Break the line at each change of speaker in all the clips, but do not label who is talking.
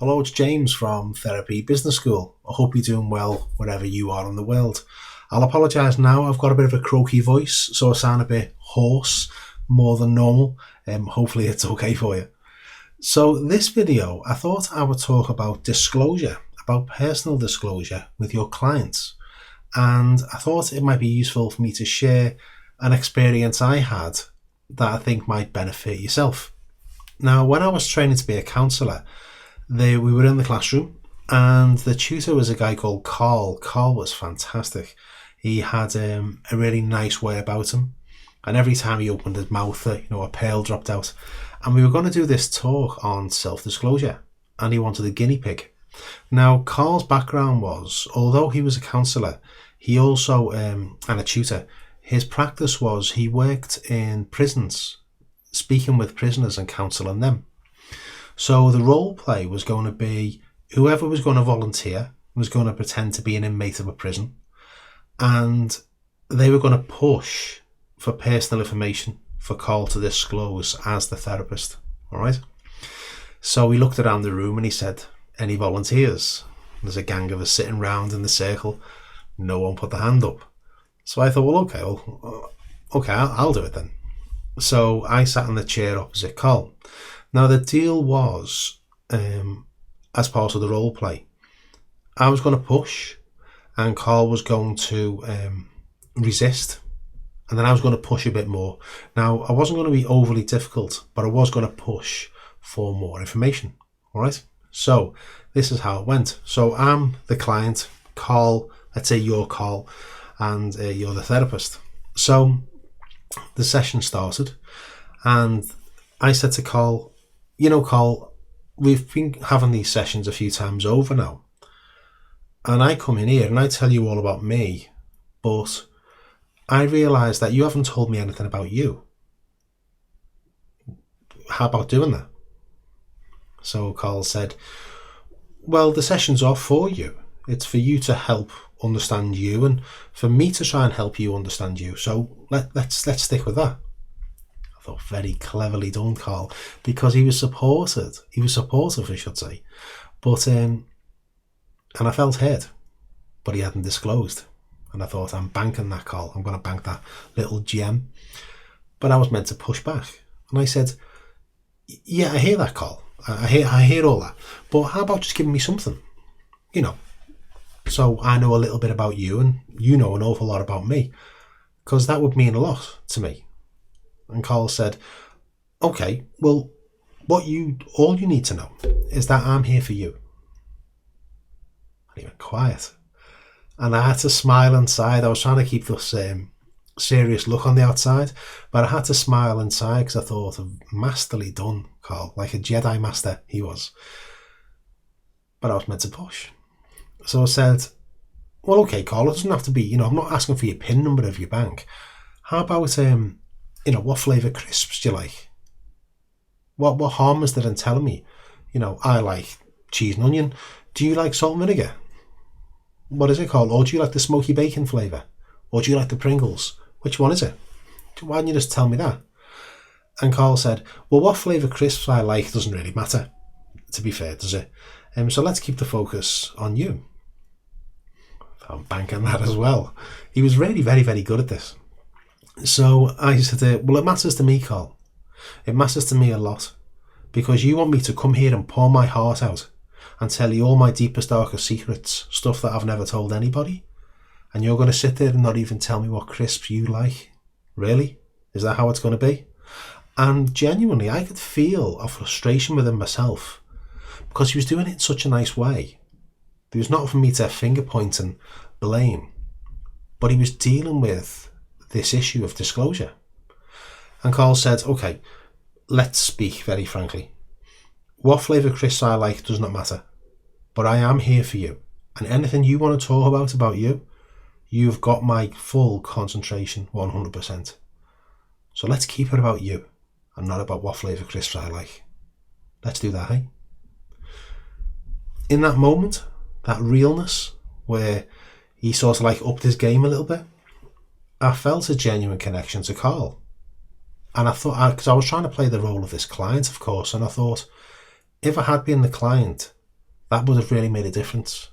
Hello, it's James from Therapy Business School. I hope you're doing well wherever you are in the world. I'll apologise now, I've got a bit of a croaky voice, so I sound a bit hoarse, more than normal. Hopefully it's okay for you. So this video, I thought I would talk about disclosure, about personal disclosure with your clients. And I thought it might be useful for me to share an experience I had that I think might benefit yourself. Now, when I was training to be a counsellor, we were in the classroom and the tutor was a guy called Carl. Carl was fantastic. He had a really nice way about him, and every time he opened his mouth, a pearl dropped out. And we were going to do this talk on self-disclosure, and he wanted a guinea pig. Now, Carl's background was, although he was a counsellor, he also, and a tutor, his practice was he worked in prisons, speaking with prisoners and counselling them. So the role play was going to be whoever was going to volunteer was going to pretend to be an inmate of a prison, and they were going to push for personal information for Carl to disclose as the therapist. All right. So he looked around the room and he said, "Any volunteers?" There's a gang of us sitting round in the circle. No one put their hand up. So I thought, okay, I'll do it then. So I sat in the chair opposite Carl. Now the deal was, as part of the role play, I was going to push and Carl was going to resist, and then I was going to push a bit more. Now I wasn't going to be overly difficult, but I was going to push for more information. All right. So this is how it went. So I'm the client, Carl, let's say you're Carl, and you're the therapist. So the session started and I said to Carl, Carl, we've been having these sessions a few times over now, and I come in here and I tell you all about me, but I realise that you haven't told me anything about you. How about doing that? So Carl said, well, the sessions are for you. It's for you to help understand you and for me to try and help you understand you. So let's stick with that. I thought, very cleverly done, Carl, because he was supportive, I should say. But, and I felt hurt, but he hadn't disclosed. And I thought, I'm banking that, Carl. I'm going to bank that little gem. But I was meant to push back. And I said, yeah, I hear that, Carl. I hear all that. But how about just giving me something? So I know a little bit about you and you know an awful lot about me, because that would mean a lot to me. And Carl said, okay, well, all you need to know is that I'm here for you. And he went quiet. And I had to smile inside. I was trying to keep this serious look on the outside, but I had to smile inside because I thought, masterly done, Carl, like a Jedi master he was. But I was meant to push. So I said, well, okay, Carl, it doesn't have to be, I'm not asking for your PIN number of your bank. How about, what flavour crisps do you like? What harm is there in telling me, I like cheese and onion. Do you like salt and vinegar? What is it called? Or do you like the smoky bacon flavour? Or do you like the Pringles? Which one is it? Why don't you just tell me that? And Carl said, well, what flavour crisps I like doesn't really matter, to be fair, does it? So let's keep the focus on you. I'm banking that as well. He was really very, very good at this. So I said, well, it matters to me, Carl. It matters to me a lot, because you want me to come here and pour my heart out and tell you all my deepest, darkest secrets, stuff that I've never told anybody. And you're going to sit there and not even tell me what crisps you like? Really? Is that how it's going to be? And genuinely, I could feel a frustration within myself, because he was doing it in such a nice way. There was not for me to finger point and blame, but he was dealing with this issue of disclosure. And Carl said, okay, let's speak very frankly. What flavour crisps I like does not matter, but I am here for you. And anything you want to talk about you, you've got my full concentration, 100%. So let's keep it about you and not about what flavour crisps I like. Let's do that, hey? In that moment, that realness where he sort of like upped his game a little bit, I felt a genuine connection to Carl. And I thought, because I was trying to play the role of this client, of course, and I thought, if I had been the client, that would have really made a difference.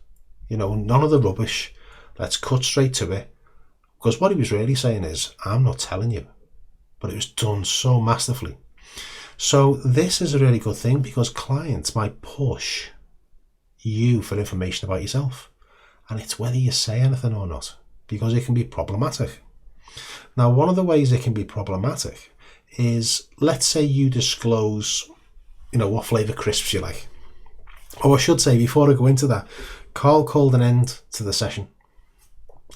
None of the rubbish. Let's cut straight to it. Because what he was really saying is, I'm not telling you. But it was done so masterfully. So this is a really good thing, because clients might push you for information about yourself. And it's whether you say anything or not, because it can be problematic. Now, one of the ways it can be problematic is, let's say you disclose, what flavour crisps you like. Or I should say, before I go into that, Carl called an end to the session.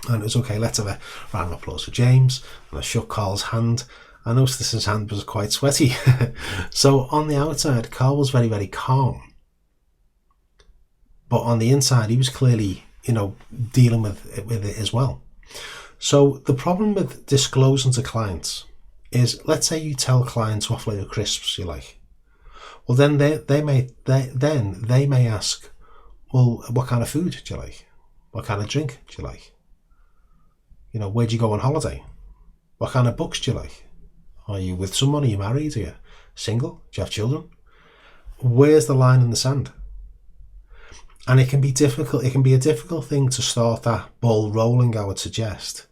And it was okay, let's have a round of applause for James. And I shook Carl's hand. I noticed that his hand was quite sweaty. So on the outside, Carl was very, very calm. But on the inside, he was clearly, dealing with it as well. So the problem with disclosing to clients is, let's say you tell clients what flavour crisps you like. Well, then they may ask, well, what kind of food do you like? What kind of drink do you like? Where do you go on holiday? What kind of books do you like? Are you with someone? Are you married? Are you single? Do you have children? Where's the line in the sand? And it can be difficult. It can be a difficult thing to start that ball rolling, I would suggest.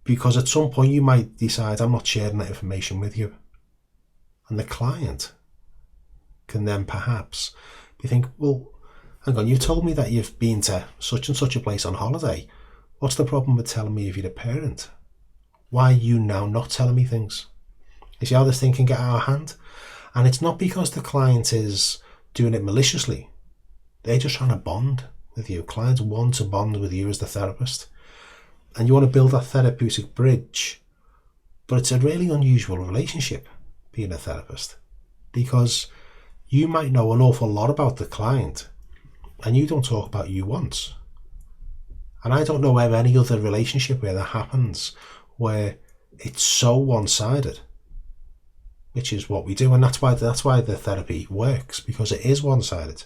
Because at some point you might decide, I'm not sharing that information with you. And the client can then perhaps think, well, hang on, you've told me that you've been to such and such a place on holiday. What's the problem with telling me if you're a parent? Why are you now not telling me things? You see how this thing can get out of hand? And it's not because the client is doing it maliciously. They're just trying to bond with you. Clients want to bond with you as the therapist. And you want to build that therapeutic bridge. But it's a really unusual relationship, being a therapist. Because you might know an awful lot about the client, and you don't talk about you once. And I don't know of any other relationship where that happens, where it's so one-sided, which is what we do. And that's why the therapy works, because it is one-sided.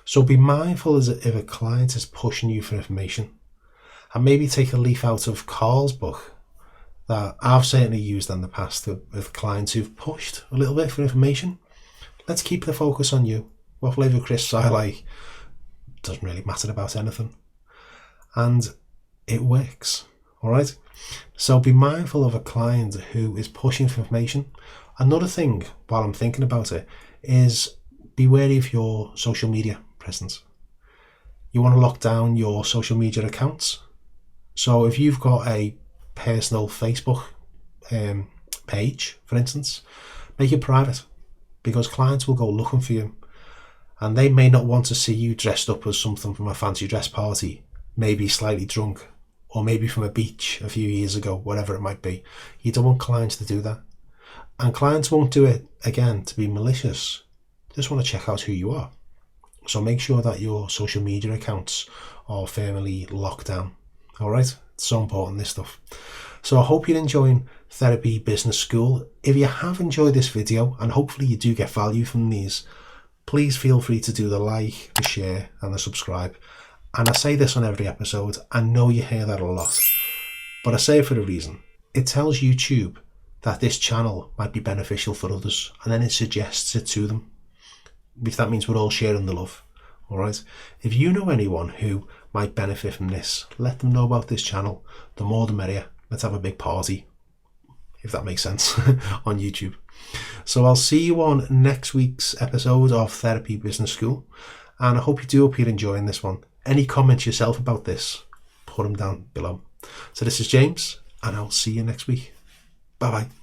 So be mindful if a client is pushing you for information, and maybe take a leaf out of Carl's book that I've certainly used in the past with clients who've pushed a little bit for information. Let's keep the focus on you. What flavour crisps I like doesn't really matter about anything. And it works. All right. So be mindful of a client who is pushing for information. Another thing, while I'm thinking about it, is be wary of your social media presence. You want to lock down your social media accounts. So if you've got a personal Facebook page, for instance, make it private, because clients will go looking for you, and they may not want to see you dressed up as something from a fancy dress party, maybe slightly drunk, or maybe from a beach a few years ago, whatever it might be. You don't want clients to do that. And clients won't do it, again, to be malicious. They just want to check out who you are. So make sure that your social media accounts are firmly locked down. All right? It's so important, this stuff. So I hope you're enjoying Therapy Business School. If you have enjoyed this video, and hopefully you do get value from these, please feel free to do the like, the share, and the subscribe. And I say this on every episode. I know you hear that a lot, but I say it for a reason. It tells YouTube that this channel might be beneficial for others, and then it suggests it to them. If that means we're all sharing the love. All right. If you know anyone who might benefit from this, let them know about this channel. The more the merrier. Let's have a big party, if that makes sense, on YouTube. So I'll see you on next week's episode of Therapy Business School, and I hope you're enjoying this one. Any comments yourself about this, put them down below. So this is James, and I'll see you next week. Bye bye.